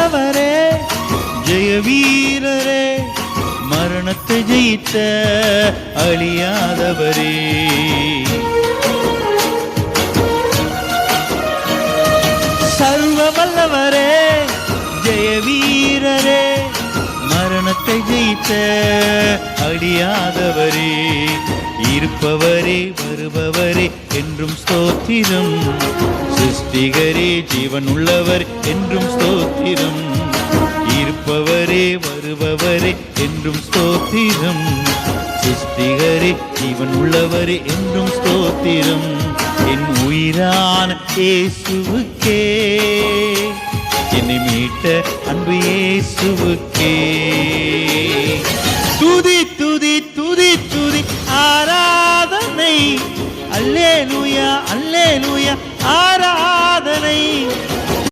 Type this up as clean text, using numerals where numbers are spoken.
வல்லவரே, ஜெய வீரரே, மரணத்தை ஜெயித்த அழியாதவரே. சர்வ வல்லவரே, ஜெய வீரரே, மரணத்தை ஜெயித்த அழியாதவரே. இருப்பவரே, வருபவரே, என்றும் ஸ்தோத்திரம். சிருஷ்டிகரே, ஜீவன் உள்ளவர், என்றும் ஸ்தோத்திரம். இருப்பவரே, வருபவரே, என்றும் ஸ்தோத்திரம். சிருஷ்டிகரே, ஜீவன் உள்ளவரே, என்றும் ஸ்தோத்திரம். என் உயிரான இயேசுவுக்கே, என்னை மீட்ட அன்பு இயேசுவுக்கே துதி